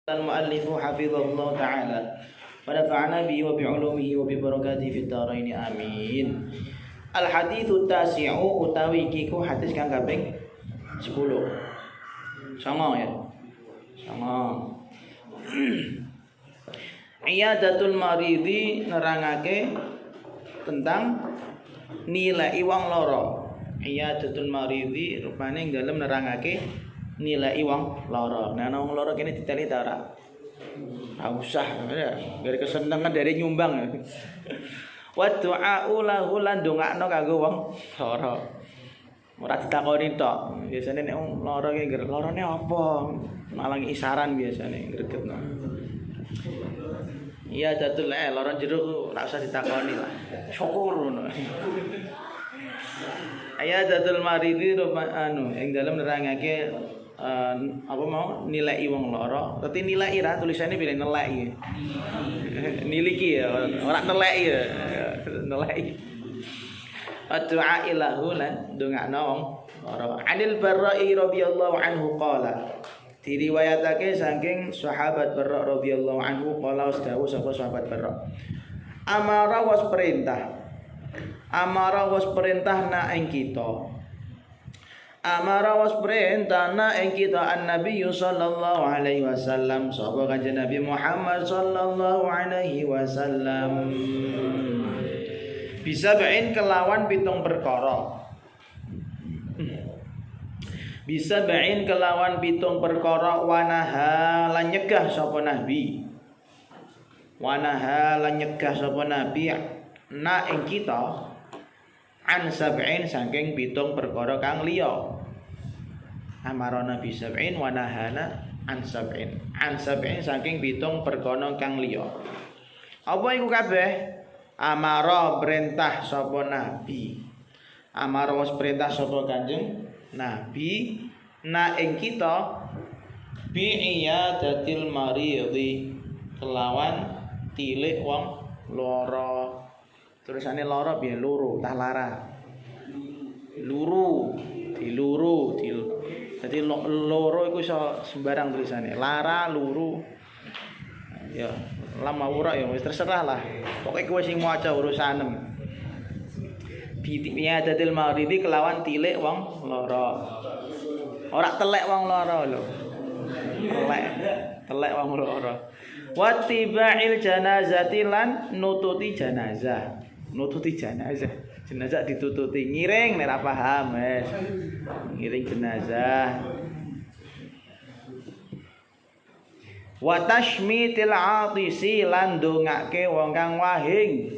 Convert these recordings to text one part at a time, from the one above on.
المؤلف حفظه الله تعالى ونفعنا به وبعلومه وببركاته في الدارين آمين. Al haditsu tasi'u utawi iku hadis kang kaping 10. Sama ya. Sama. Iyadatul maridi nerangake tentang nilai wong lara. Iyadatul maridi rupane ing dalem nerangake nilai wong lara. Nah, wong lara kene diteli ta ora? Ora usah, ya. Dari kesenengan dari nyumbang. Wa du'a'u lahu lan ndongakno kanggo wong lara. Ora ditakoni tok. Biasane nek wong lara ki larane apa? Malah isaran biasane gregetno. Iya datul lara jero ora usah ditakoni lah. Syukur ngono. Ayadatul maridi ing dalem nerangake apa mau nilai wong lara. Dadi nilai ra tulisane pilih neleki. Niliki ya, ora neleki ya. Neleki. Addu'a ilahu lan ndongakno wong lara. Anil Barra'i radhiyallahu anhu qala. Diriwayatake saking sahabat Barra radhiyallahu anhu qala wasdawu sapa sahabat Barra. Amara was perintah na ing kita. Amara was perintah na ing kita an-nabiy sallallahu alaihi wasallam sapa kanjeng Nabi Muhammad sallallahu alaihi wasallam. Bisa bain kelawan pitung perkara. Bisa bain kelawan pitung perkara wanaha lan nyegah sapa Nabi. Wanaha lan nyegah sapa Nabi na ing kita an sab'in saking pitung perkara kang liya. Amarana bi sab'in wa nahana an sab'in. An sab'in saking pitung perkara kang liya. Apa iku kabeh? Amara perintah sapa Nabi. Amara was perintah sapa Kanjeng Nabi na ing kita bi iyadatil maridi kelawan tilik wong lara. Tulisane lara piye loro tah lara. Luru, diluru, Jadi loro iku iso sembarang tulisane. Lara, luru. Ya, lama ora ya wis terserah lah. Pokoke kowe sing maca urusanem. Bitiknya dadil maridi kelawan tilik wong lara. Ora telek wong lara lho. Telek wong lara. Wattiba'il janazati lan nututi jenazah ditututi ngiring nek ora paham wis ngiring jenazah wa tashmitil atisi lan ndongake wong kang wahing.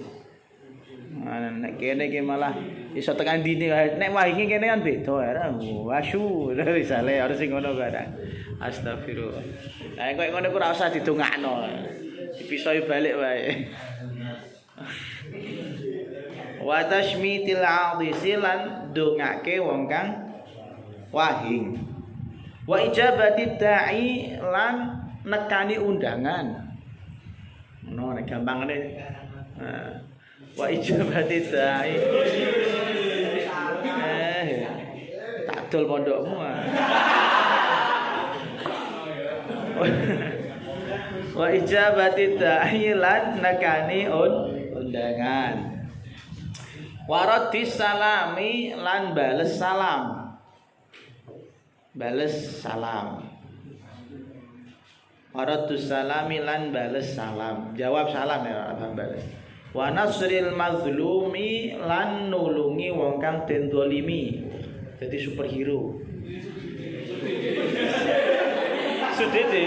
Nek kene iki malah iso tekan dini nek wahinge kene kan beda ora wasyu misale harus sing ngono kadang astagfirullah. Lah kok ngono ku ora usah didongakno dipisoi balik wae. Wa tashmitil adisi lan dongake wong kang wahing. Wa ijabati da'i lan nekani undangan. Ngono nek gampangane. Wa ijabati da'i. Tak dol pondokmu. Wa ijabati da'i lan nekani undangan. Waradis salami lan bales salam. Waradus salami lan bales salam. Jawab salam ya bales. Wa nasril mazlumi lan nulungi wong kang den dolimi. Jadi superhero. Sudede.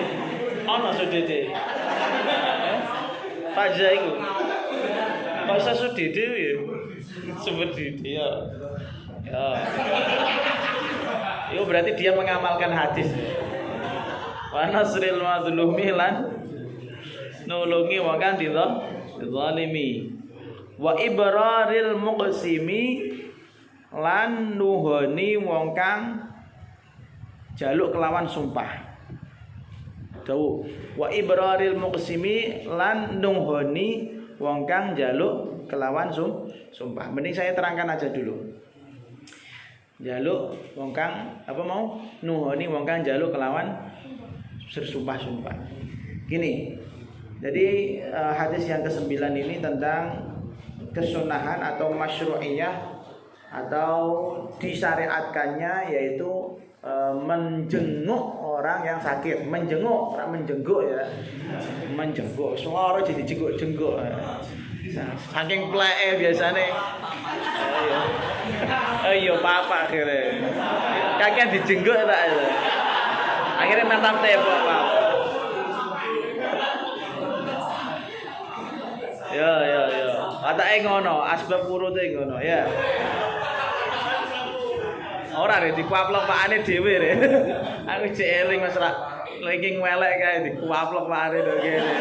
Ana sudede. Faja iku. Bahasa sudede ya. Seperti dia. Ya. Itu berarti dia mengamalkan hadis. Wa nasril mazlumi lan nulungi wong kang dizalimi. Wa ibraril muqsimi lan nuhoni wong kang jaluk kelawan sumpah. Dawuh wa ibraril muqsimi lan nuhoni wong kang jaluk kelawan sumpah. Mending saya terangkan aja dulu. Jaluk wong kang apa mau nuhoni wong kang jaluk kelawan bersumpah-sumpah. Gini. Jadi hadis yang ke-9 ini tentang kesunahan atau masyru'iyah atau disyariatkannya yaitu menjenguk orang yang sakit. Menjenguk, orang menjenguk ya. Menjenguk, semua orang jadi jenguk-jenguk. Saking pleke biasane. Ayo papa akhirnya. Kakek dijenguk tak. Akhirnya nantang tembok Pak. Ya. Katake ngono, asbab urute ngono ya. Ora rek dikuaplok pakane dhewe rek. Aku jek eling wis ra lagi ngelek kae dikuaplok pakane lho kene.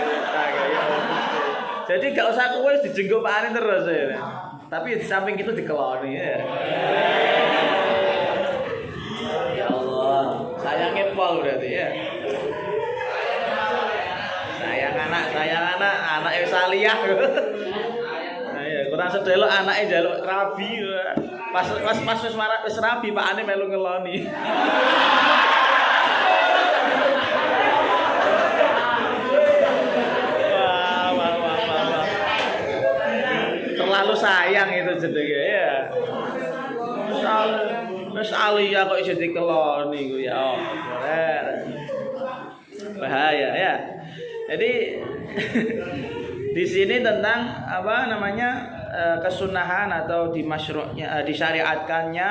Jadi gak usah kowe dijenggok pakane terus ya. Tapi di samping itu dikeloni ya. Ya Allah, sayangnya pol berarti ya. Sayang anak Saliyah. Nah ya, kurang sedelok anake njaluk rabi. Pas wis rabi pakane melu ngeloni. Wah. Terlalu sayang itu jenenge ya. Wis Saliyah kok iso dikeloni ku ya Allah. Bahaya ya. Jadi di sini tentang apa namanya kesunahan atau disyariatkannya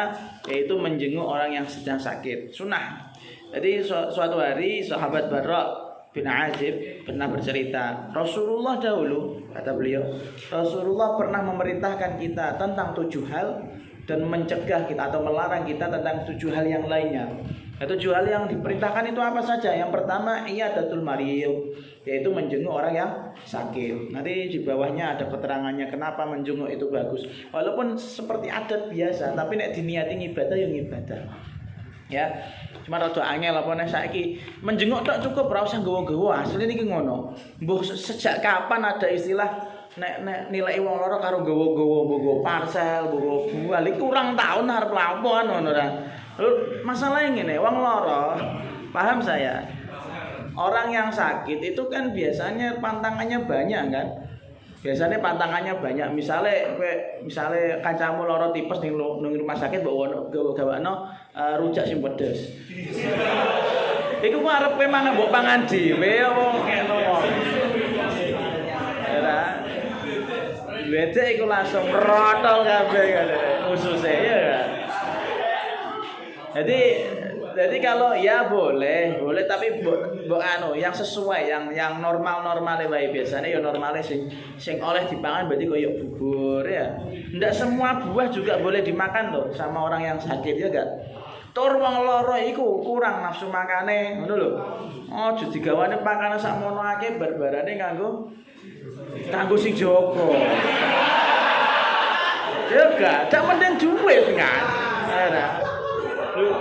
yaitu menjenguk orang yang sedang sakit. Sunnah. Jadi suatu hari sahabat Barra bin Azib pernah bercerita, Rasulullah dahulu kata beliau, Rasulullah pernah memerintahkan kita tentang 7 hal dan mencegah kita atau melarang kita tentang 7 hal yang lainnya. 7 hal yang diperintahkan itu apa saja? Yang pertama iyadatul marid, yaitu menjenguk orang yang sakit. Nanti di bawahnya ada keterangannya kenapa menjenguk itu bagus. Walaupun seperti adat biasa, tapi nek diniati ibadah yang ibadah. Ya. Cuma rada angel apa nek saiki menjenguk tok cukup ora usah nggawa-nggawa. Asline niki ngono. Mbuh sejak kapan ada istilah nek nilai wong loro karo nggawa-nggawa parcel, nggawa buah iki kurang tahun arep lampon ngono ra. Masalahnya ngene, wong loro, paham saya. Orang yang sakit itu kan biasanya pantangannya banyak kan. Biasanya pantangannya banyak. Misalnya kancamu loro tipes ning rumah sakit mbok gawakno rujak sing pedes. Iku ku arep kowe mangan mbok pangan dhewe apa ngono. Ora. Wedek iku langsung rotol kabeh kan ususe ya kan. Jadi kalau ya boleh tapi mbok yang sesuai yang normal wae biasanya ya normale sing oleh dipangan berarti koyo bubur ya. Ndak semua buah juga boleh dimakan tuh sama orang yang sakit ya enggak. Tur wong loro iku kurang nafsu makane ngono lho. Aja digawane pakanan sakmono akeh barbarane kanggo sing Joko. Ya enggak, dak mending duit kan.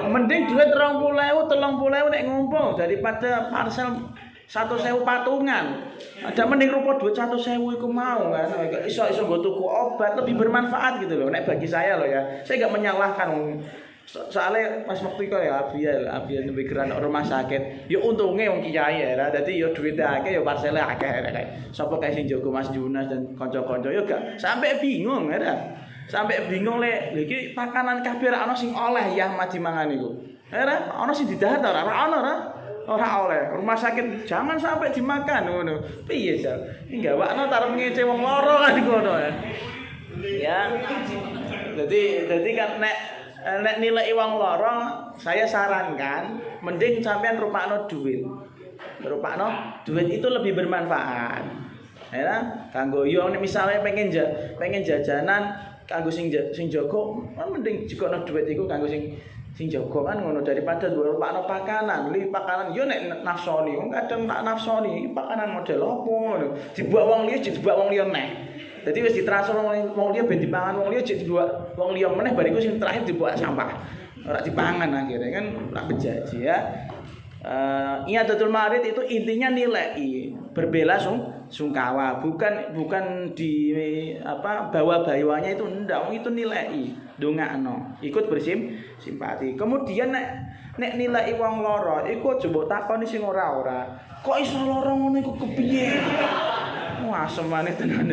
Mending duit 20.000, 30.000 nek ngumpul daripada parcel 100.000 patungan. Ada mending rupa duit 100.000 iku mau kan. Iso nggo tuku obat lebih bermanfaat gitu loh. Nek bagi saya loh ya. Saya enggak menyalahkan. Soalnya pas waktu itu ya Abian lebih keran rumah sakit. Ya untungnya wong kiai ya. Dadi ya duit akeh ya parcele akeh kayak. Sapa kae sing jago Mas Junas dan kanca-kanca ya gak sampai bingung ya. Sampai bingung iki pakanan kabeh ana sing oleh ya mati mangan iku. Ora ana sing didahar ora ora oleh. Rumah sakit jangan sampai dimakan ngono. Piye sal? Iki gawakno tarep ngece wong loro kan ngono ya. Ya. Jadi kan nek nilai wong loro saya sarankan mending sampean rupakno duit. Rupakno duit itu lebih bermanfaat. Ya, kanggo yo misalnya pengen jajanan kanggo sing jago, mending jikono duit iku kanggo sing jago kan ngono daripada duwe rupakno pakanan. Li pakanan yo nek nafsoni, wong kadang tak nafsoni pakanan model opo ngono. Dibuat wong liya dibuat wong liya neh. Dadi wis ditransfer wong liya ben dipangan wong liya dibuat wong liya meneh bariku sing terakhir dibuat sampah. Ora dipangan akhirnya kan ora bejaji ya. Iyadatul marid itu intinya nilai berbela sungkawa, bukan di bawa-bawanya itu ndak, itu nilai ndongakno, ikut simpati. Kemudian nek nilai wong lara iku aja mbok takoni sing ora-ora. Kok iso lara ngono iku kepiye? Wah, semane tenan.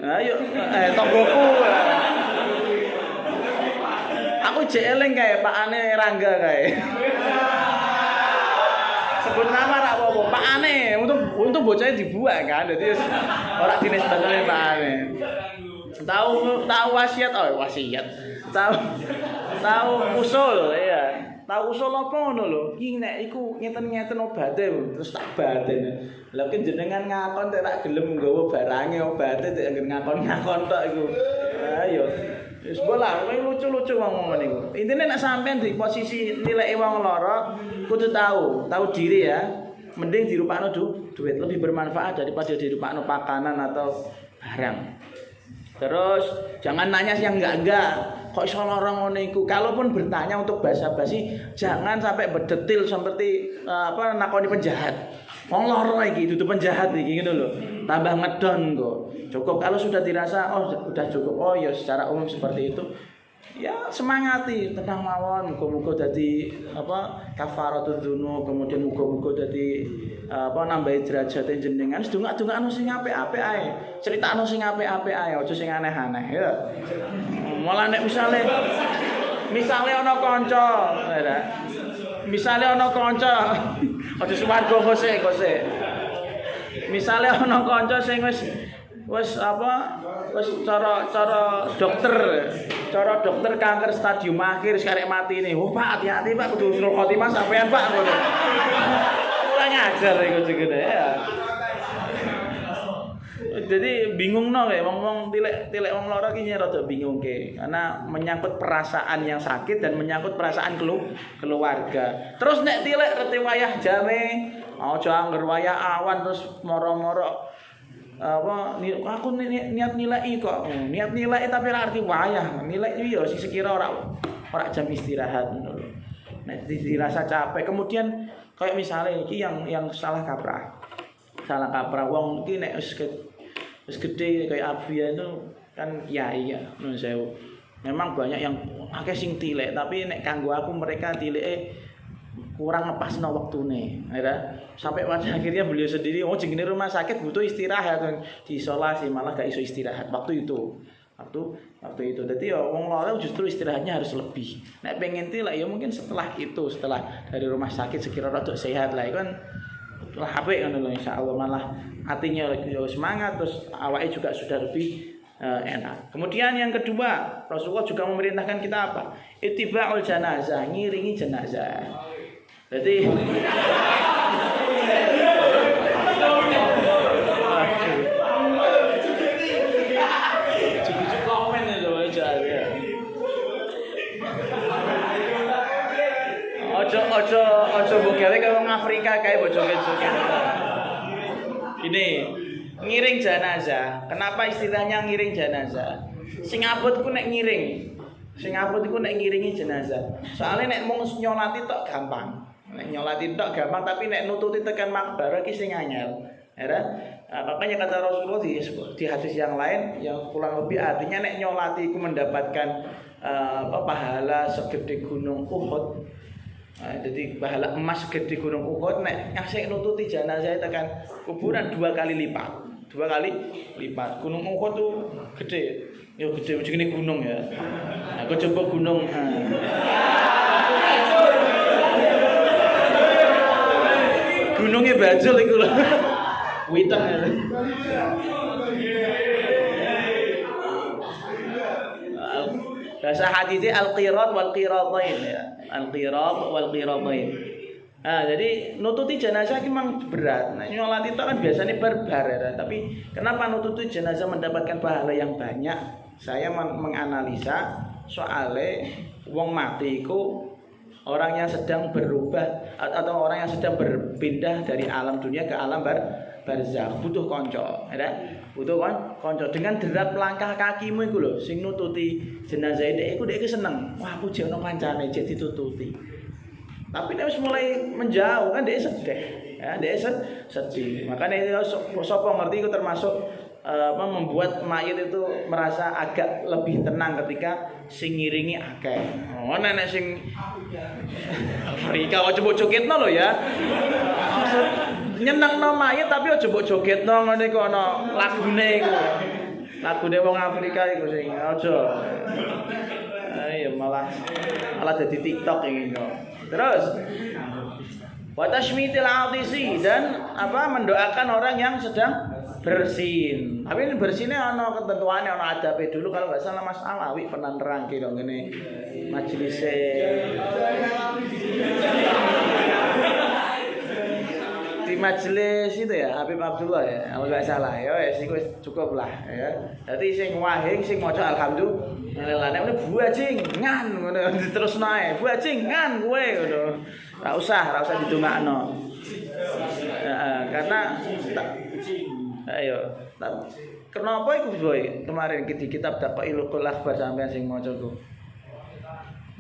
Ayo tonggoku. Aku jek eling kae pakane Rangga kae. Sebut nama ra apa-apa, pakane. Untung bocahnya dibuat kan. Dadi ora dinisbatane pakane. Tahu wasiat. Tahu usul ya. Tahu usul apa ngono lho. Iki nek iku ngeten-ngeten obate terus tak baten. Lah ki jenengan ngakon tak gelem nggawa barange obate tak ngakon tok iku. Ayo. Wis bola lucu-lucu wong ngene iku. Intine nek sampean di posisi nilai wong lara kudu tahu diri ya. Mending dirupakno duit lebih bermanfaat daripada dirupakno pakanan atau barang. Terus jangan nanya yang enggak. Kok iso lara ngono iku? Kalaupun bertanya untuk basa-basi, jangan sampai berdetil seperti nakoni penjahat. Wong lara iki dudu penjahat iki ngono lho. Tambah ngedon kok. Cukup kalau sudah dirasa udah cukup. Oh ya secara umum seperti itu. Ya semangati tenang mawon, muga-muga dadi kafaratul dzunub, kemudian muga-muga dadi nambahi derajat jenengan. Sedongak-dongakno sing apik-apik ae. Critakno sing apik-apik ae, aja sing aneh-aneh ya. Malah nek misale ana kanca, ya. Misale ana kanca, aja suwarga gose. Misale ana kanca sing wis cara dokter kanker stadium akhir sekarek mati nih. Oh Pak, hati-hati Pak, kudu husnul khotimah sampean Pak ngono. Kurang ajar iku segede ya. Jadi bingung kayak wong tilek wong lara ki rada bingung karena menyangkut perasaan yang sakit dan menyangkut perasaan keluarga. Terus nek tilek rete wayah jame, aja angger wayah awan terus moro-moro aku niat nilai kok. Niat nilai tapi ora arti wayah. Nilai iki ya sekira ora jam istirahat ngono lho. Nek dirasa capek kemudian kayak misalnya iki yang salah kaprah. Salah kaprah wong iki nek wis gede kayak Abia itu kan kiai ya nun sewu. Memang banyak yang akeh sing tilek tapi nek kanggo aku mereka tileke kurang ngepasno wektune. Sampai pada akhirnya beliau sendiri jenenge rumah sakit butuh istirahat diisolasi malah gak iso istirahat waktu itu. Jadi ya wong lara justru istirahatnya harus lebih. Nek pengen tilek ya mungkin setelah dari rumah sakit sekira rada sehat lah kan lah apik ngono lho insyaallah malah hatinya semangat terus awake juga sudah lebih enak. Kemudian yang kedua, Rasulullah juga memerintahkan kita apa? Ittiba'ul janazah, ngiringi jenazah. Jadi cukup komen itu aja ya. Ojo bogawe kaya wong Afrika kae bojoge-joget. Ini ngiring jenazah. Kenapa istilahnya ngiring jenazah? Sing abot ku nek ngiring. Sing abot iku nek ngiringi jenazah. Soale nek mung nyolati tok gampang. Nek nyolati tok gampang tapi nek nututi tekan makbarah ki sing anyel. Ya. Makanya kata Rasulullah di hadis yang lain yang kurang lebih artinya nek nyolati iku mendapatkan pahala segede gunung Uhud. Jadi pahala emas segede gunung Uhud nek ngasih nututi jenazah tekan kuburan 2 kali lipat. 2 kali lipat. Gunung Uhud tuh gede. Yo gede begini gunung ya. Aku coba gunung. Gunungnya Bajul iku lho. Witeng ya. Bahasa hadisnya al-qirat wal qiratain ya. Al-qirat wal qiratain. Jadi nututi jenazah memang berat. Nah, nyolati itu kan biasanya barbar ya. Tapi kenapa nututi jenazah mendapatkan pahala yang banyak? Saya menganalisa soalnya wong mati itu orang yang sedang berubah atau orang yang sedang berpindah dari alam dunia ke alam barzakh butuh konco, ya. Butuh konco dengan derap langkah kakimu iku lho sing nututi jenazah dhek iku seneng. Wah, puji ono kancane jek ditututi. Tapi nek wis mulai menjauh kan dia sedih. Ya, dia sedih. Makanya sapa ngerti itu termasuk membuat mayit itu merasa agak lebih tenang ketika sing ngiringi akeh. Oh, nek sing Afrika ojo mbok jogetno lho ya. Nyenengno mayit tapi ojo mbok jogetno ngene iku ana lagune iku. Lagune wong Afrika iku sing ojo. Ayo malah jadi TikTok ini kok. Terus wa tashmitil atisi dan mendoakan orang yang sedang bersin. Tapi ini bersinnya ana ketentuannya, ana adabe dulu kalau enggak salah Mas Alawi pernah nerangke kok ngene majelise. Di majelis itu ya Habib Abdullah ya, kalau enggak salah ya wis iku cukup lah ya. Dadi sing wahing sing maca alhamdulillah nek buajing ngan ngono diterusno ae. Buajing ngan kowe ngono. Ora usah didongakno. Karena ayo, kenapa iku boy? Kemarin di kitab Daqaiqul Akhbar sampean sing maca ku.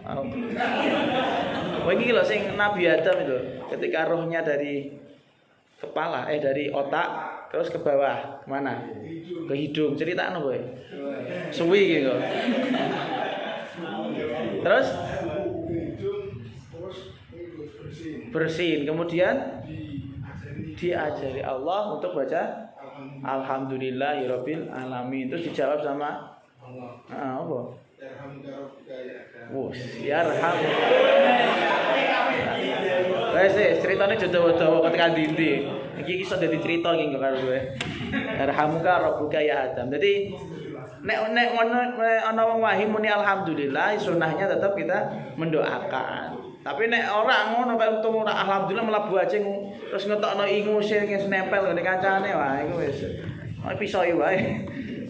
Oh iki lho sing Nabi Adam itu ketika rohnya dari kepala dari otak terus ke bawah kemana? Ke hidung. Critakno boy. Suwi gitu. Terus bersin, kemudian diajari Allah untuk baca Alhamdulillahirabbil alamin. Terus dijawab sama apa? Yarham. Wes ceritane jodoh-jodoh ketika ndi. Iki iso dadi cerita iki karo kowe. Yarhamuka rabbuka ya Adam. Dadi nek ana wong wahim muni alhamdulillah, sunahnya tetap kita mendoakan. Tapi nek ora ngono kaya untung ora alhamdulillah mlebu acing terus ngetokno inguse sing nempel ngene kancane wah iku wis. Pisoi wae.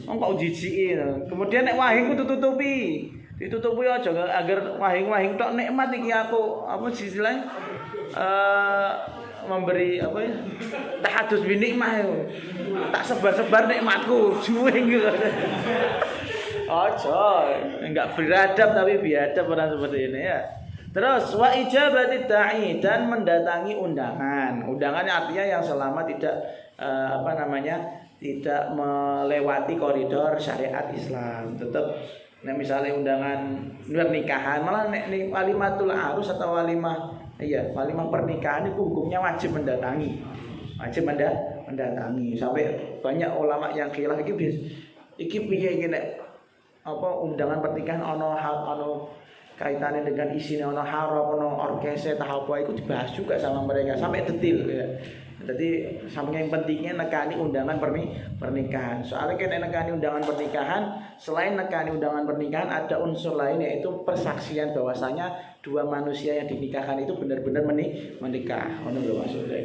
Wong kok jijiki. Kemudian nek wahing ku ditutupi aja agar wahing-wahing tok nikmat iki aku istilahnya memberi tahadus bi nikmah tak sebar-sebar nikmatku juwing gitu. Aja enggak beradab tapi biadab orang seperti ini ya. Terus wa ijabati da'i dan mendatangi undangan. Undangannya artinya yang selama tidak tidak melewati koridor syariat Islam. Tetap misalnya undangan pernikahan malah walimatul arus atau walimah pernikahan itu hukumnya wajib mendatangi. Sampai banyak ulama yang khilaf iki piye iki nek undangan pernikahan ono kaitannya dengan isinya ono haram, ono orkestre tahap itu dibahas juga sama mereka sampai detail ya. Jadi sampai yang pentingnya nekani undangan pernikahan. Soalnya kan nekani undangan pernikahan, selain nekani undangan pernikahan ada unsur lain yaitu persaksian bahwasanya dua manusia yang dinikahkan itu benar-benar menikah. Ono lho maksudnya.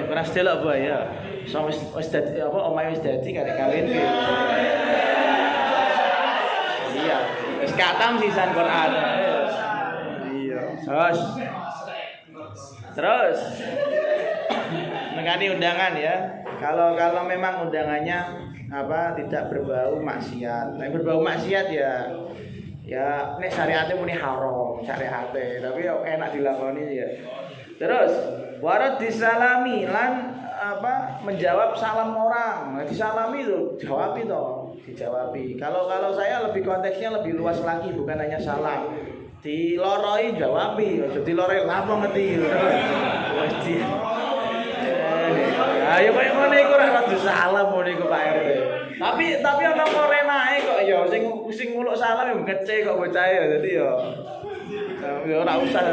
Keras delok apa ya. So wis dadi omahe wis dadi karek kawin. Iya, wis katam sisan Quran. Iya. Terus nekani undangan ya. Kalau memang undangannya tidak berbau maksiat. Nek berbau maksiat ya nek syariate muni haram, syariate, tapi enak dilakoni ya. Terus warad disalami lan menjawab salam orang. Disalami itu dijawabi. Kalau saya lebih konteksnya lebih luas lagi, bukan hanya salam. Diloroi jawabi, aja diloroi lapo ngerti. Ayo koyo ngene iku ora rada salam ngene iku Pak RT. Tapi ana korenae kok ya sing nguluk salam ya ngece kok bocah ya. Dadi ya ora usah.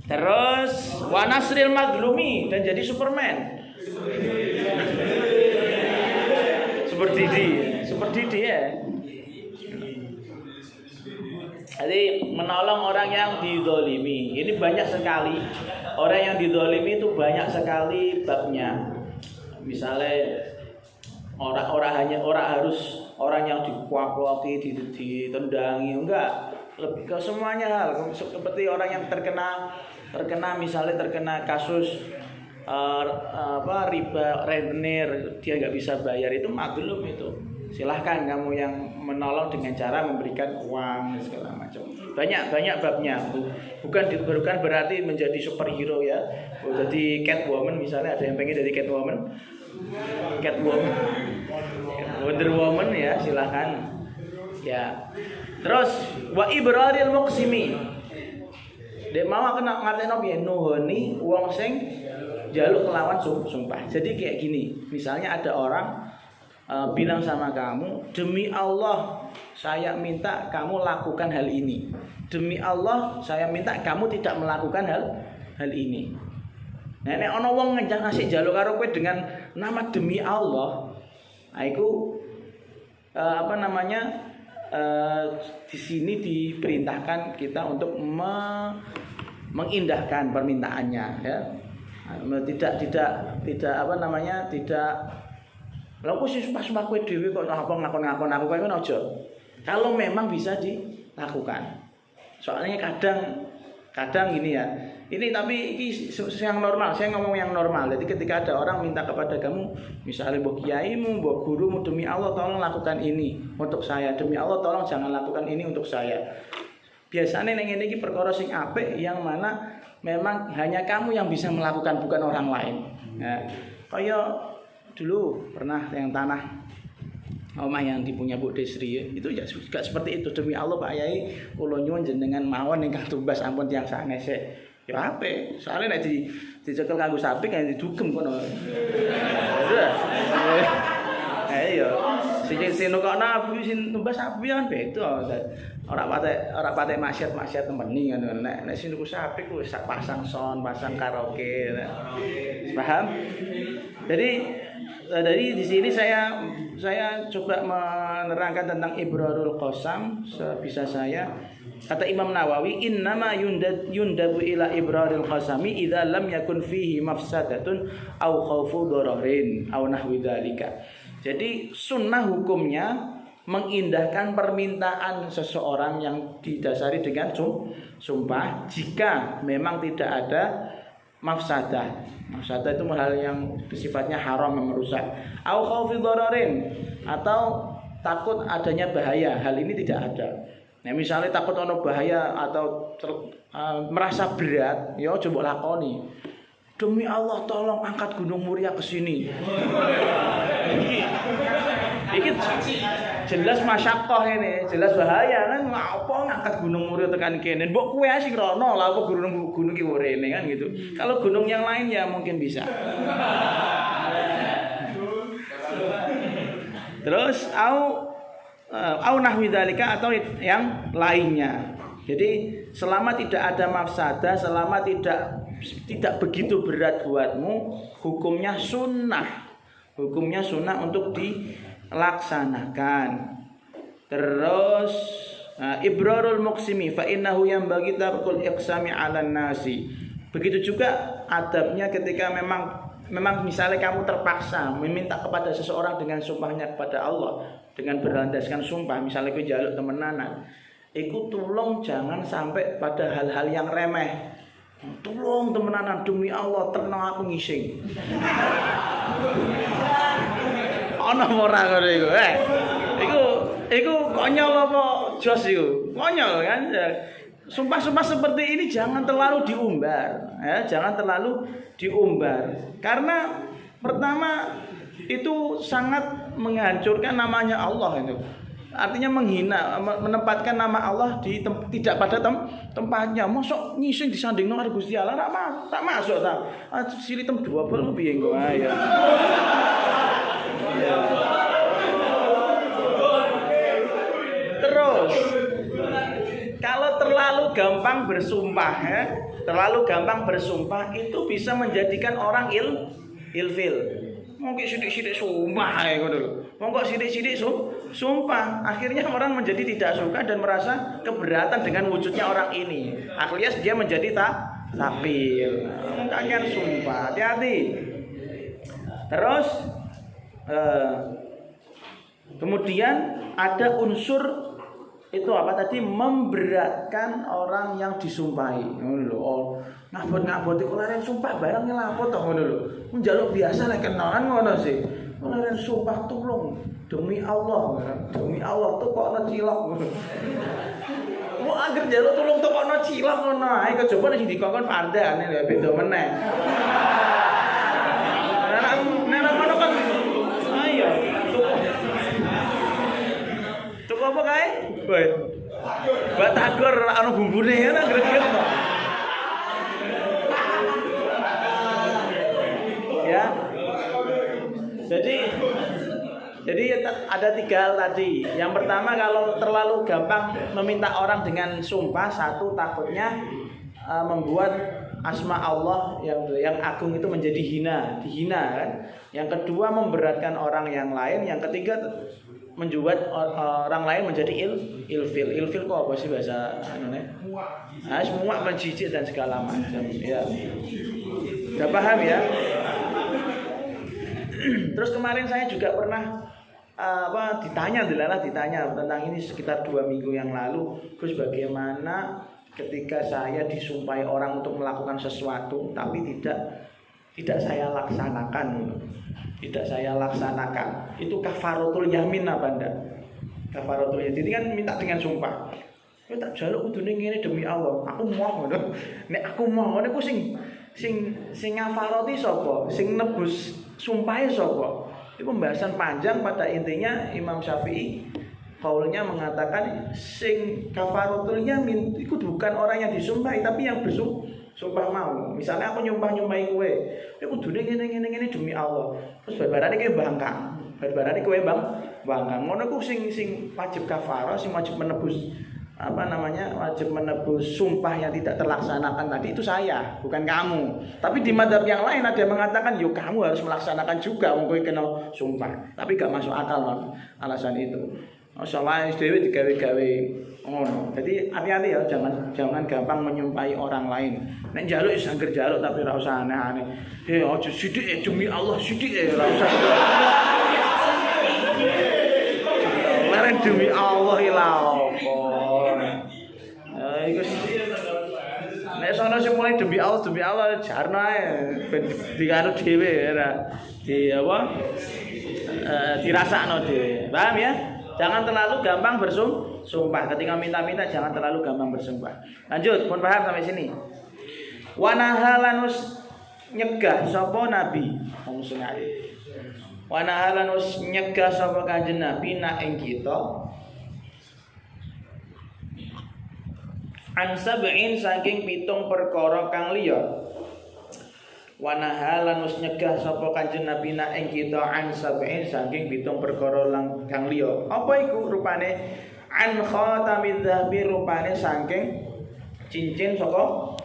Terus wa nasril mazlumi dan jadi Superman. Seperti dia. Jadi menolong orang yang dizalimi. Ini banyak sekali orang yang dizalimi itu banyak sekali babnya. Misalnya orang harus orang yang dikuak-kuaki, ditendangi, enggak. Lebih ke semuanya hal. Seperti orang yang terkena misalnya terkena kasus riba rentenir, dia nggak bisa bayar, itu maglum itu. silahkan kamu yang menolong dengan cara memberikan uang dan segala macam. Banyak babnya. Bukan berarti menjadi superhero ya. Jadi Catwoman misalnya, ada yang pengen jadi Catwoman, Wonder Woman ya, silahkan. Ya. Terus wa ibraril muqsimi. Dek mau kena ngateno piye nuhoni wong sing jaluk kelawan sumpah. Jadi kayak gini, misalnya ada orang bilang sama kamu, demi Allah saya minta kamu lakukan hal ini. Demi Allah saya minta kamu tidak melakukan hal ini. Nah, nek ana wong ngasih jaluk karo kowe dengan nama demi Allah, iku di sini diperintahkan kita untuk mengindahkan permintaannya ya. Tidak lha kok sing sumpah kowe dhewe kok apa ngakon-ngakon aku kowe kan aja. Kalau memang bisa dilakukan. Soalnya kadang gini ya. Ini tapi ini yang normal, saya ngomong yang normal. Jadi ketika ada orang minta kepada kamu, misalnya mbok kiaimu, mbok gurumu, demi Allah tolong lakukan ini untuk saya. Demi Allah tolong jangan lakukan ini untuk saya. Biasanya neng ini perkara sing apik yang mana memang hanya kamu yang bisa melakukan, bukan orang lain. Nah, kayak dulu pernah yang tanah omah yang dipunya Bu Desri itu ya juga seperti itu. Demi Allah Pak Yai kula nyuwun jenengan mawon ingkang tumbas ampun tiyang sanese. Ya apik, soalnya nek dicekel kanggo sapi kan didugem kono. Ayo. Sing nukokno api sing tumbas sapi kan beda. Ora patek maksiat temeni ngono. Nek sing nuku sapi ku sak pasang sound, pasang karaoke. Paham? Jadi di sini saya coba menerangkan tentang ibrarul qasam sebisa saya. Kata Imam Nawawi, innama yundabu ila ibraril qasami idza lam yakun fihi mafsadatun aw khaufu dararin aw nahwi dzalika. Jadi sunnah hukumnya mengindahkan permintaan seseorang yang didasari dengan sumpah jika memang tidak ada mafsadah. Mafsadah itu hal yang sifatnya haram yang merusak. Au khaufi dararin, atau takut adanya bahaya. Hal ini tidak ada. Nah, misalnya takut ono bahaya atau merasa berat, ya coba lakoni. Demi Allah tolong angkat Gunung Muria ke sini. Iki jelas masyakoh ini, jelas bahaya kan, ngapa ngangkat Gunung Muria tekan kene. Mbok kowe sing rono lah apa gunung ki rene kan gitu. Kalau gunung yang lain ya mungkin bisa. Terus au nahwi dzalika, atau yang lainnya. Jadi selama tidak ada mafsadah, selama tidak begitu berat buatmu, hukumnya sunnah. Hukumnya sunnah untuk dilaksanakan. Terus ibrarul muqsimi fa innahu yanbaghi tarkul iqsami 'alan nasi. Begitu juga adabnya ketika memang misalnya kamu terpaksa meminta kepada seseorang dengan sumpahnya kepada Allah, dengan berlandaskan sumpah, misalnya kowe njaluk temenanan, iku tolong jangan sampai pada hal-hal yang remeh. Tolong temenanan demi Allah terno aku ngising. Ana ora ngono iku. Iku konyol apa jos iku? Konyol kan. Sumpah-sumpah seperti ini jangan terlalu diumbar, ya, jangan terlalu diumbar. Karena pertama itu sangat menghancurkan namanya Allah itu. Artinya menghina, menempatkan nama Allah tidak pada tempatnya. Mosok ngising disandingno karo Gusti Allah tak masuk ta. Silitem 20 piye engko ae. Terus kalau terlalu gampang bersumpah ya, terlalu gampang bersumpah itu bisa menjadikan orang ilfil. Monggo sithik-sithik sumpah ae ngono lho. Monggo sithik-sithik sumpah. Akhirnya orang menjadi tidak suka dan merasa keberatan dengan wujudnya orang ini. Alias dia menjadi tapil. Makanya sumpah. Hati-hati. Terus kemudian ada unsur itu apa tadi, memberatkan orang yang disumpahi. Ngono lho. Oh, ngabot-ngabot iku leren sumpah barang ngelapo to ngono lho. Njaluk biasa nek kenalan ngono sih. Ora sumpah tulung demi Allah tuh kok ana cilok. Mau anggere njaluk tulung tuh kok ana cilok ngono ae kejaba sing dikongkon pandane lho beda meneh. Nek ngono kan ayo. Tuku apa kae? Boy. Batagor ora ana bumbune ngono greget kok. Ya. Jadi ada 3 hal tadi. Yang pertama kalau terlalu gampang meminta orang dengan sumpah, satu takutnya membuat asma Allah yang agung itu menjadi dihina kan. Yang kedua memberatkan orang yang lain. Yang ketiga membuat orang lain menjadi ilfil. Ilfil kok apa sih bahasa anune? Nah, semua menjijik dan segala macam. Ya. Udah paham ya? Terus kemarin saya juga pernah ditanya tentang ini sekitar 2 minggu yang lalu. Terus bagaimana ketika saya disumpahi orang untuk melakukan sesuatu tapi tidak saya laksanakan. Itu kafaratul yamin apa ndak? Kafaratul yamin. Jadi kan minta dengan sumpah. Kowe tak jaluk kudune ngene demi Allah. Aku moh ngono. Nek aku moh ngono ku sing ngafaroti sapa? Sing nebus sumpahe sapa? Itu pembahasan panjang. Pada intinya Imam Syafi'i kaulnya mengatakan sing kafaratul yamin itu bukan orang yang disumpahi tapi yang bersumpah mau. Misalnya aku nyumpahi kowe, kowe kudune ngene demi Allah. Terus barbarane kowe bangkang. Ngono ku sing wajib kafarah, sing wajib menebus wajib menebus sumpah yang tidak terlaksanakan tadi itu saya, bukan kamu. Tapi di madzhab yang lain ada yang mengatakan, "Yo kamu harus melaksanakan juga wong kowe kena sumpah." Tapi gak masuk akal alasan itu. Masalah dhewe digawe-gawe ngono. Jadi hati-hati ya, jangan gampang menyumpahi orang lain. Nek njaluk wis angger njaluk tapi ora usah aneh-aneh. Aja sithik demi Allah sithik ora usah. Laren demi Allah ila opo. Iku nek sono sing mulai demi Allah jarno ae ben dikanu dhewe ora di apa dirasakno dhewe. Paham ya? Jangan terlalu gampang bersumpah. Ketika minta-minta jangan terlalu gampang bersumpah. Lanjut, pun paham sampai sini. Wa nahalanus nyegah sapa nabi wong sungai. Wa nahalanus nyegah sapa kanjeng nabi nak ing kita an sab'in saking 7 perkara kang liya. Wa nahalanus nyegah sapa kanjeng nabi nak ing kita an sab'in saking 7 perkara kang liya. Apa iku rupane? An khatamidz dzahabi rupane saking cincin saka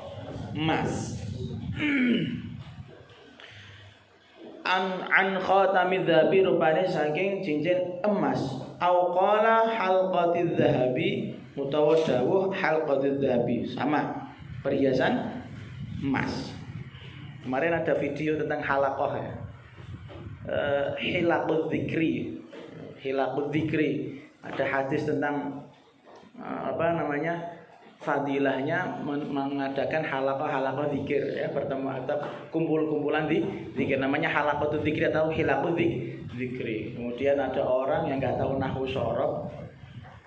emas. An khatamidz dzahabi rupane saking cincin emas. Au qala halqatidz dzahabi utawa dawuh halqatidz dzahabi, sama perhiasan emas. Kemarin ada video tentang halaqah ya. Hilaqudz dzikri. Ada hadis tentang fadilahnya mengadakan halaqah zikir ya, pertemuan atau kumpulan zikir, namanya halaqatudz dzikri atau hilaqudz dzikri. Kemudian ada orang yang enggak tahu nahwu shorob.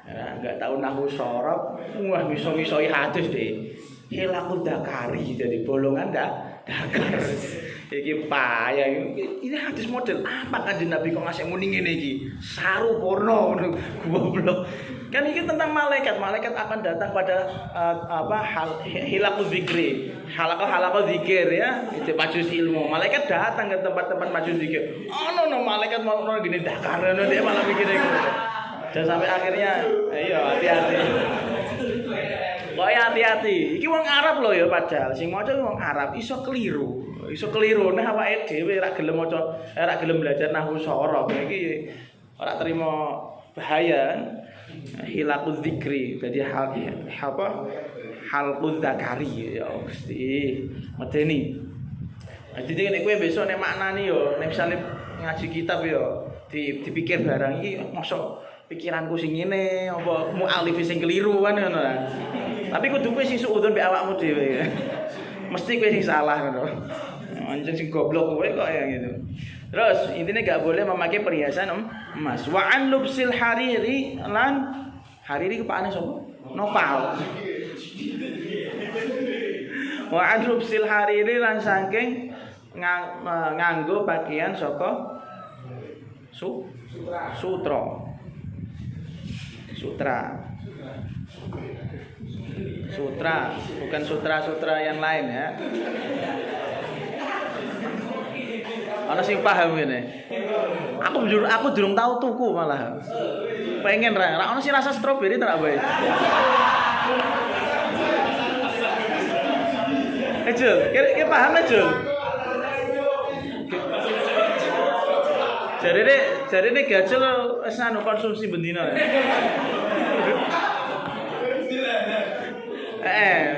Ya, enggak tahu nahwu shorob, wah miso-misoi hadis deh. Hilaqudz dzakari, jadi bolongan dakar. Iki payah. Ini hadis model apa kanjeng Nabi kok ngasih muni ngene iki? Saru porno goblok. Kan ini tentang malaikat. Malaikat akan datang pada hilaqudz dzikri. Halaqah zikir ya, itu majelis ilmu. Malaikat datang ke tempat-tempat majelis zikir. No malaikat mau gini dakar dia malah mikir gitu. Dan sampai akhirnya hati-hati. Kok hati-hati. Iki wong Arab loh ya padahal sing maca wong Arab iso keliru. Nek awake dhewe ora gelem maca, ora gelem belajar nahwu shorob iki ora terima bahaya. Hilaqudz dzikri. Jadi halqudz dzakari ya Gusti. Medeni. Jadi nek kowe besok nek maknani yo, nek misale ngaji kitab yo dipikir barang iki mosok pikiranku sing ngene apa mu'alif sing keliru kan ngono. Tapi kudu kowe sing suudzon mbek awakmu dhewe. Mesti kowe sing salah ngono. Anjen sing goblok kowe kok ya gitu. Terus intinya gak boleh memakai perhiasan emas. Wa an lubsil hariri lan hariri kepakane sapa? Noval. Wa an lubsil hariri lan saking nganggo pakaian saka sutra. Sutra, bukan sutra-sutra yang lain ya. Ana sing paham ngene. Aku durung tahu tuku malah. Pengen ra ono sing rasa stroberi ta bae. Ejul, kira paham Ejul? Jarine gajul wis anu konsumsi bendina.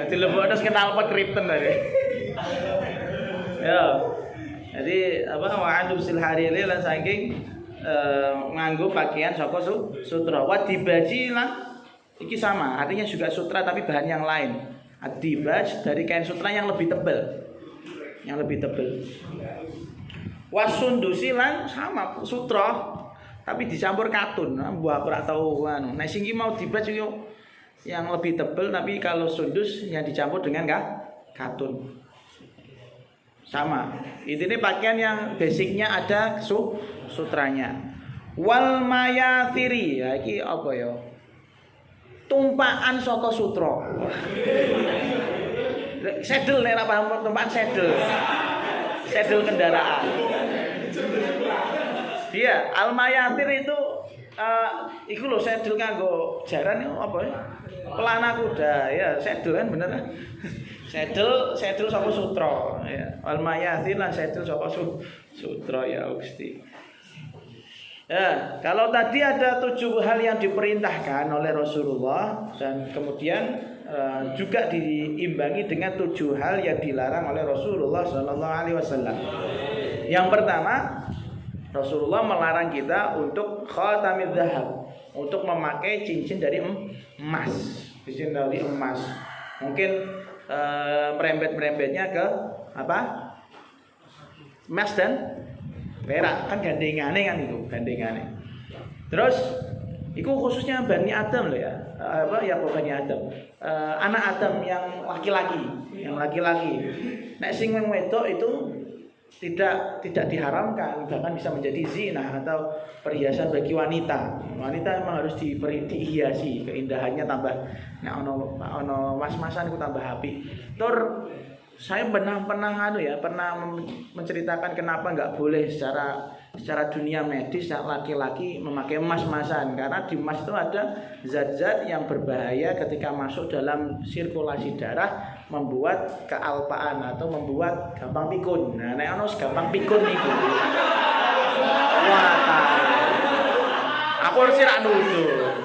Dilebokno kenal pot kripten tadi. Ya. Jadi apa wa'andum silharili lan saking nganggo pakaian saka sutra. Wa dibaji lan iki sama, artinya juga sutra tapi bahan yang lain. Adibaj dari kain sutra yang lebih tebal. Wasundusi lan sama sutra tapi dicampur katun. Mbah aku ora tau anu. Nek sing iki mau dibaj yo yang lebih tebal tapi kalau sundus yang dicampur dengan katun. Sama. Ini pakaian yang basicnya ada sutranya. Wal mayathiri, ya iki apa ya? Tumpaan saka sutra. Sedel nek ora paham tumpaan sedel. Sedel kendaraan. Iya, al mayathir itu iku lho sedel kanggo jaran itu apa ya? Pelana kuda, ya sedel kan bener kan? Sedel saka sutra ya. Al mayathir lan sedel saka sutra ya Gusti. Ya, kalau tadi ada 7 hal yang diperintahkan oleh Rasulullah dan kemudian juga diimbangi dengan 7 hal yang dilarang oleh Rasulullah sallallahu alaihi wasallam. Yang pertama, Rasulullah melarang kita untuk khatamidz dzahab, untuk memakai cincin dari emas. Cincin dari emas. Mungkin merembet-merembetnya ke apa? Emas dan perak, kan gandengane kan itu, gandengane. Terus itu khususnya Bani Adam loh ya. Apa ya Bani Adam? Anak Adam yang laki-laki, Nek sing wedok itu tidak diharamkan, bahkan bisa menjadi zina atau perhiasan bagi wanita. Wanita memang harus dihiasi, keindahannya tambah. Nek ono mas-masan ku tambah api. Tur saya pernah menceritakan kenapa nggak boleh secara dunia medis laki-laki memakai emas-emasan, karena di emas itu ada zat-zat yang berbahaya ketika masuk dalam sirkulasi darah, membuat kealpaan atau membuat gampang pikun. Nah, nek ono gampang pikun iku. Wah. Aku harus ora nuduh.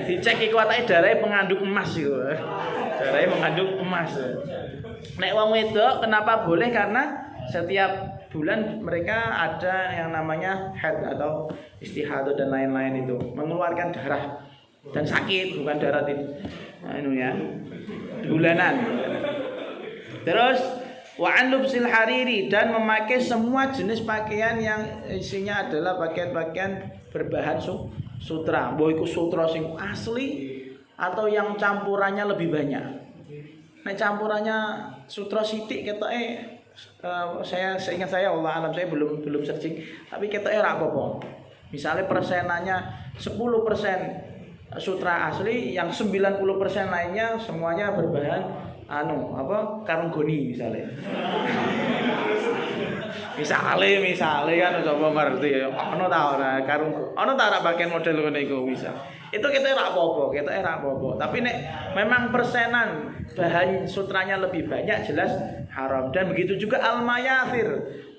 Dicek iku watake darahe mengandung emas iku. Darahe mengandung emas. Nek wong wedok kenapa boleh? Karena setiap bulan mereka ada yang namanya haid atau istihadah dan lain-lain itu, mengeluarkan darah dan sakit, bukan darah bulanan. Terus wa an lubsil hariri, dan memakai semua jenis pakaian yang isinya adalah pakaian-pakaian berbahan sutra, mbok iku sutra sing asli atau yang campurannya lebih banyak. Nek campurannya sutra sithik ketoke seingat saya Allah alam, saya belum searching, tapi ketoke ora apa-apa. Misalnya persenannya 10% sutra asli, yang 90% lainnya semuanya berbahan karung goni misalnya. Misalnya kan coba ngerti ono ta ora karung ono ta ora pakaian model ngene iku bisa. Itu kita ora apa-apa. Tapi nek memang persenan bahan sutranya lebih banyak jelas haram. Dan begitu juga al-mayathir.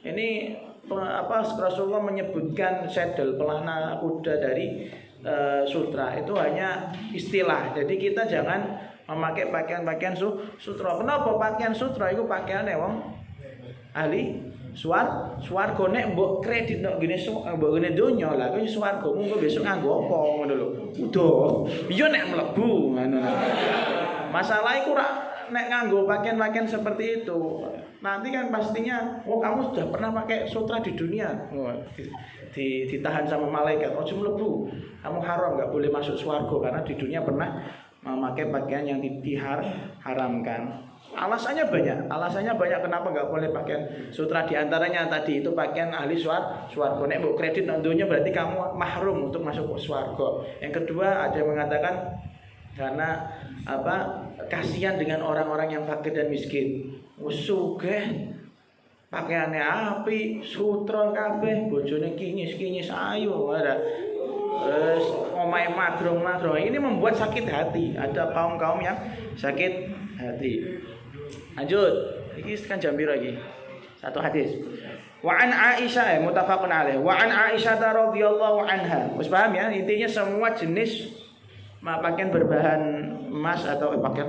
Ini Rasulullah menyebutkan sedel pelana kuda dari sutra itu hanya istilah. Jadi kita jangan memakai pakaian-pakaian sutra. Kenapa pakaian sutra itu pakaiane wong ahli swarga. Nek mbok kredit nek ngene donya lah kuwi swarga mung besok nganggo apa ngono lho. Udah. Iya nek mlebu ngono. Masalah iku nek nganggo pakaian-pakaian seperti itu, nanti kan pastinya, oh kamu sudah pernah pakai sutra di dunia, ditahan sama malaikat, oh mlebu, kamu haram, nggak boleh masuk swarga karena di dunia pernah memakai pakaian yang diharamkan. Alasannya banyak kenapa nggak boleh pakaian sutra, diantaranya tadi itu pakaian ahli swarga. Nek mbok kredit nang donya berarti kamu mahrum untuk masuk ke swarga. Yang kedua ada yang mengatakan karena kasihan dengan orang-orang yang fakir dan miskin. Wis sugih pakaiannya api, sutra kabeh, bojone kinyis-kinyis ayu ada. Terus omahe madrong-madrong. Ini membuat sakit hati. Ada kaum-kaum yang sakit hati. Lanjut. Iki kan jam piro iki? Satu hadis. Wa an Aisyah muttafaqun alaih. Wa an Aisyah radhiyallahu anha. Wis paham ya? Intinya semua jenis pakaian berbahan emas atau pakaian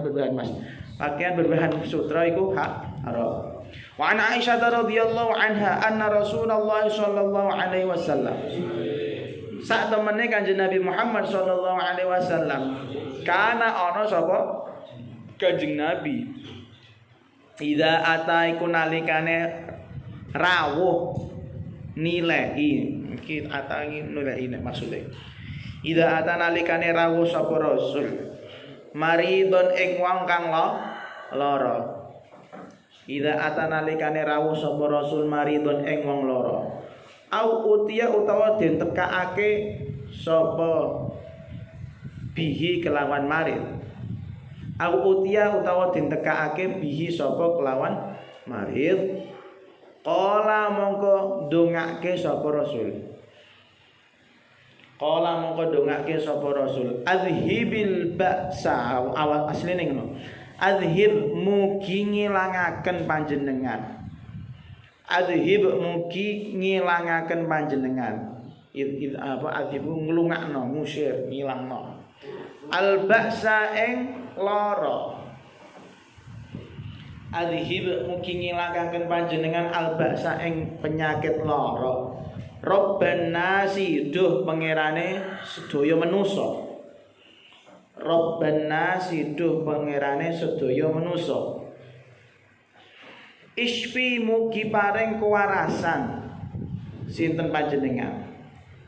berbahan sutra itu haram. Wa an Aisyah radhiyallahu anha anna Rasulullah sallallahu alaihi wasallam. Saat temene Kanjeng Nabi Muhammad sallallahu alaihi wasallam kana ana sapa Kanjeng Nabi idza ataiku nalikane rawuh nilai iki atangi nilai maksudnya idza atanalikane rawuh sapa rasul maridon ing wong kang lara idza atanalikane rawuh sapa rasul maridon ing wong lara au utia utawa den tekaake sapa bihi kelawan marid au utia utawa den tekaake bihi sapa kelawan marid qala mongko ndongake sapa rasul qala mongko ndongake sapa rasul azhibil ba'sa awal asline ngono azhib mugi ngilangaken panjenengan azhib mugi ngilangaken panjenengan azhib nglungakno ngusir ngilangno al ba'sa ing lara azhib mugi ngilangaken panjenengan al ba'sa ing penyakit lara Robban nasi duh pangerane sedaya manusa. Robban nasi duh pangerane sedaya manusa. Isfi mugi paring kewarasan sinten panjenengan.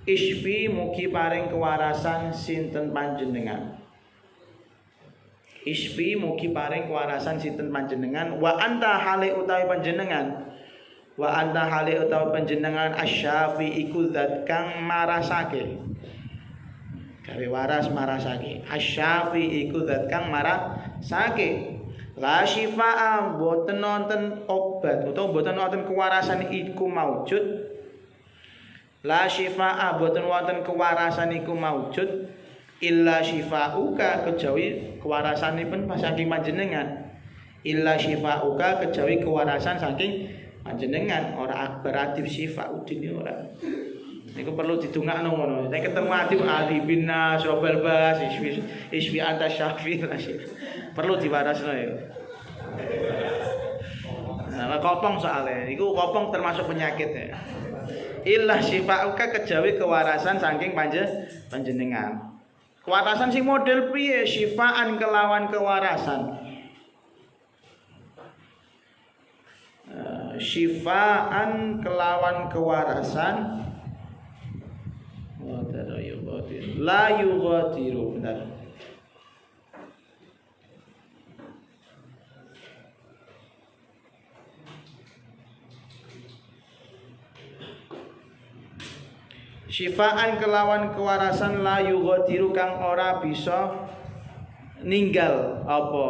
Isfi mugi paring kewarasan sinten panjenengan. Isfi mugi paring kewarasan sinten panjenengan wa anta hale utawi panjenengan. Wa anta hale utawa panjenengan asyafi iku zat kang marasake gawe waras marasake asyafi iku zat kang marasake la syifaa boten nonton obat utawa boten nonton kewarasan iku maujud la syifaa boten wonten kewarasan iku maujud illa syifauka kejawi kewarasanipun saking panjenengan illa syifauka kejawi kewarasan saking panjenengan ora akbaratif sifauddin ora. Niku perlu didongakno ngono. Nek ketemu ati binna sobal bas iswi anta syafi perlu diwarasno ya. Nah, kopong soalnya iku kopong termasuk penyakit ya. Illah syifauka kejawi kewarasan saking panjenengan. Kewarasan sing model piye? Syifaan kelawan kewarasan. Syifaan kelawan kewarasan la yughadiru benar. Syifaan kelawan kewarasan la yughadiru kang ora bisa ninggal apa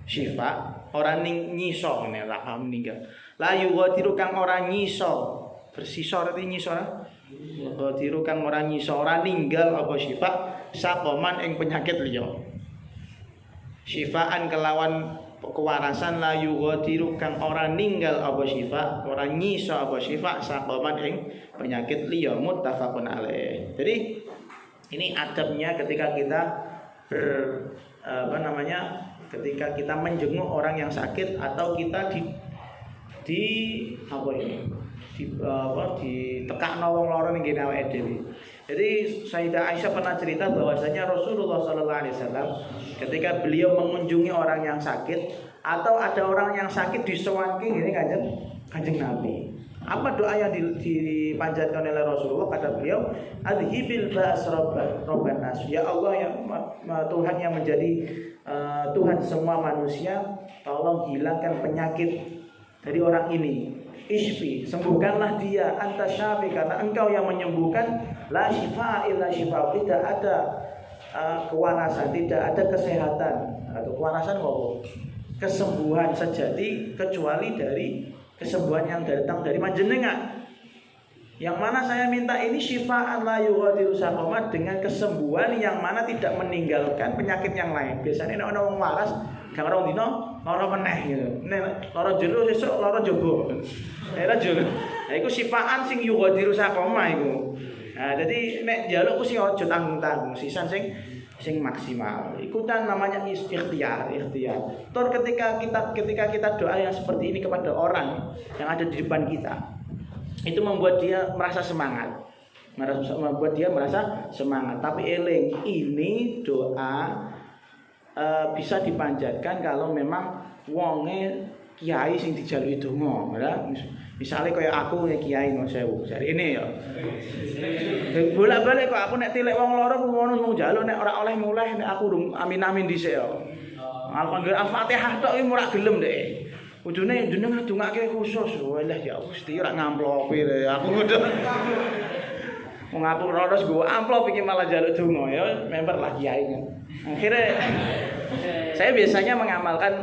syifa ora nyiso ngene ra meninggal. La yughadiru kang ora nyiso. Bersisa arti nyiso ora? Yughadiru kang ora nyiso ora ninggal apa syifa sakoman ing penyakit liya. Syifaan kelawan kewarasan la yughadiru kang ora ninggal apa syifa, ora nyiso apa syifa sakoman ing penyakit liya muttafaqun alaih. Jadi ini adabnya ketika kita ketika kita menjenguk orang yang sakit atau kita ditekakno wong lara ning ngene awake dhewe. Jadi Sayyidah Aisyah pernah cerita bahwasanya Rasulullah SAW ketika beliau mengunjungi orang yang sakit atau ada orang yang sakit disowangi ini kanjeng Nabi. Apa doa yang dipanjatkan oleh Rasulullah? Kata beliau, adhibil ba's rabban nas. Ya Allah, ya Tuhan yang menjadi Tuhan semua manusia, tolong hilangkan penyakit dari orang ini. Ishfi, sembuhkanlah dia, anta syafi, karena engkau yang menyembuhkan. La syifa illa syifa, tidak ada kewarasan, tidak ada kesehatan atau kewarasan apa? Kesembuhan sejati kecuali dari kesembuhan yang datang dari panjenengan. Yang mana saya minta ini syifaan la yughadiru saqama, dengan kesembuhan yang mana tidak meninggalkan penyakit yang lain. Biasanya nek ana wong waras gak ora dino lara meneh gitu. Nek lara jero sesuk lara jaba. Ora jero. Nah iku syifaan sing yughadiru saqama iku. Nah, jadi nek njaluk ku sing aja tanggung-tanggung, sisan sing maksimal. Itu kan namanya ikhtiar. Tor ketika kita doa yang seperti ini kepada orang yang ada di depan kita, itu membuat dia merasa semangat. Tapi eling, ini doa bisa dipanjatkan kalau memang wonge kiai sing dijaluki donga, ya. Misale kaya aku nek kiai no sewu, jare ini ya. Bolak-balik kok aku nek tilek wong lara ngono mung njaluk nek ora oleh muleh nek aku durung amin-amin dhisik ya. Al-Fatihah tok iki ora gelem dek. Kudune jeneng ndongake khusus. Walah ya Gusti ora ngamplopi aku kudu. Wong aku rodos go amplop iki malah njaluk donga ya, member lah kiai kan. Akhirnya saya biasanya mengamalkan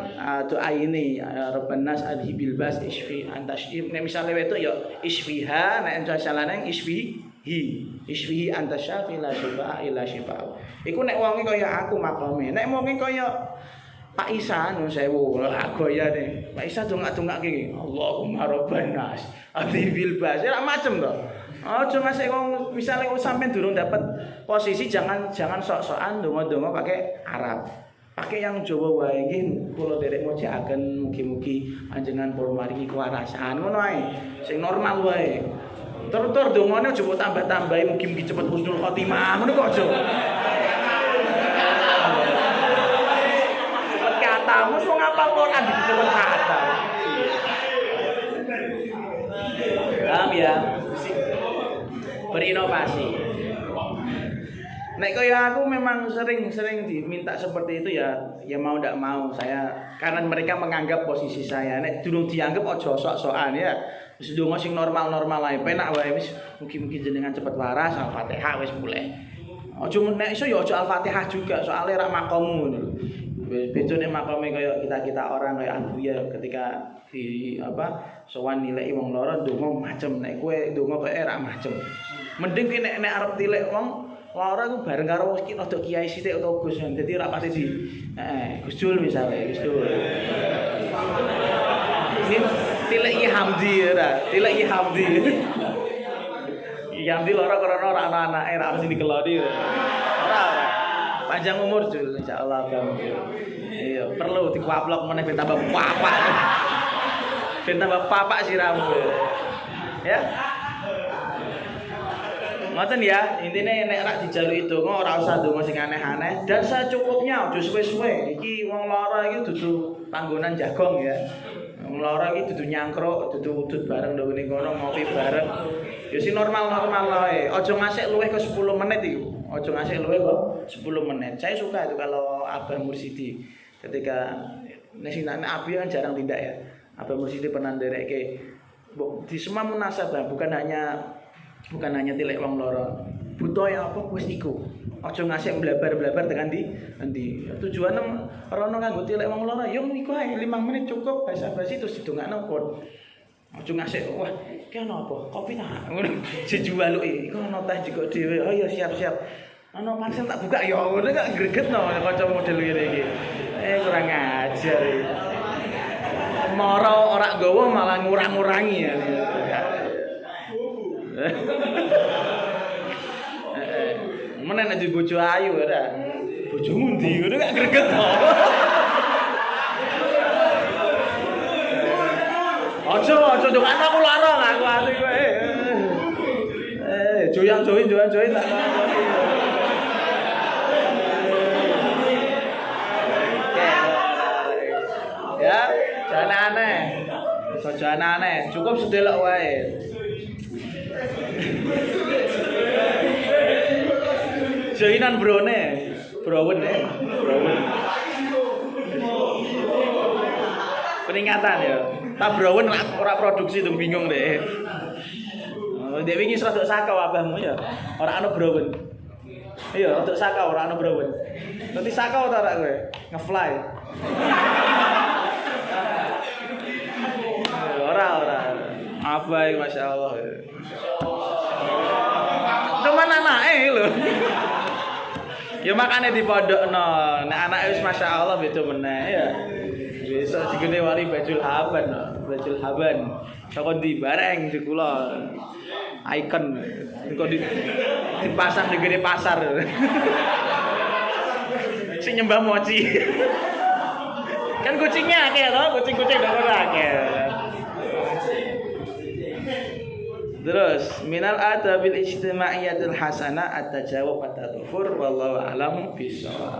doa ini, Rabbanas adhibil bas isfi antashif. Nek misale wetu ya isfiha, nek salane isfihi antasyafi la syifa illa syifa. Iku nek wonge kaya aku makome. Nek wonge kaya Pak Isa nun sewu agoyane. Pak Isa dongak-dongak iki. Allahumma Rabbanas adhibil bas. Ora macem to. Aja ngasih wong misale wong sampean durung dapat posisi jangan sok-sokan donga-donga pakai Arab. Pakai yang Jawa wae nggih kula derek mojaken mugi-mugi panjenengan pun maringi kewarasan ngono ae. Sing normal wae. Tur-tur dongane aja mbok tambah-tambahi mugi-mugi cepet husnul khotimah. Ngono kok aja. Cepet katamu wong ngapal Quran dicepet kata. Paham ya? Berinovasi. Nek kaya aku memang sering diminta seperti itu ya mau ndak mau saya, karena mereka menganggap posisi saya nek durung dianggap aja sok-sokan ya. Wis ndonga sing normal-normal ae penak wae wis mugi-mugi jenengan cepet waras Al-Fatihah wis mulai. Aja nek iso ya aja Al-Fatihah juga soalnya rak makommu ngono lho. Bedone makome kaya kita orang kaya Abuya ketika di sowan nilai wong lara ndonga macem, nek kowe ndonga kaya rak macem. Mending ki nek arep tilek wong lara iku bareng karo ki rada kiai sithik utawa Gus. Dadi ora pati di Gus Dul misale, Gus Dul. Ini tilek iki Hamdi ora, tilek iki Hamdi. Iki Hamdi lara karena ora ana anake, ora mesti dikelodi. Ora. Panjang umur Dul insyaallah kamu. Iya, perlu dikuaplok meneh ben tambah papak. Ben tambah papak siramu. Ya. Ngoten ya, intine nek rak dijaluki donga ora usah donga sing aneh-aneh dan secukupnya aja suwe-suwe. Iki wong lara iki dudu panggonan jagong ya. Wong lara iki dudu nyangkruk, dudu udut bareng ndok ning kono ngopi bareng. Ya sing normal-normal wae. Aja ngasih luwih ke 10 menit iku. Aja ngasih luwih kok 10 menit. Saya suka itu kalau Abah Mursidi ketika sing Abi kan jarang tindak ya. Abah Mursidi pernah nderekke di semua munasabah bukan hanya tilek wong loro. Butuh ya apa wis iku. Aja ngasih blabar-blabar tekan endi. Tujuane rono kanggo tilek wong loro, yo iku ae 5 menit cukup basa-basi terus didongakno pun. Aja ngasih wah, ki ana apa? Kopi ta? Ngono. Dijualuki. Iku ana teh juga dhewe. Oh ya siap-siap. Ana pancen tak buka ya ngono kok gregetno kanca model ngene iki. Kurang ajar iki. Moro ora nggawa malah ngurang-ngurangi ya. Menen nek bojo ayu ora. Bojomu ndi ngono gak greget to. Aja dong aku larang aku ati kowe. Joyang join tak. Ya, jangan aneh. Jangan aneh, cukup sedelok wae. Joinan brone, browen ya. Browen. Peringatan ya. Tak browen ora produksi tuh bingung deh. Dek wingi rodok sakau abahmu ya. Ora ana browen. Iya, rodok sakau ora ana browen. Nanti sakau ta rak kowe? Ngefly. Ora. Apa iki masyaallah. Cuman anake lho. Ya makane dipondokno. Nek anake wis masyaallah beda meneh ya. Besok digene wali Bajul Haban. Bajul Haban. Saka ndi bareng di kula. Icon engko dipasang di gede pasar. Sing nyembah mochi. Kan kucingnya akeh to, kucing-kucing ndak ora akeh. Terus minal adabil ijtimaiyatil hasanah at-tajawub at-tadhufur wallahu a'lam bishawab.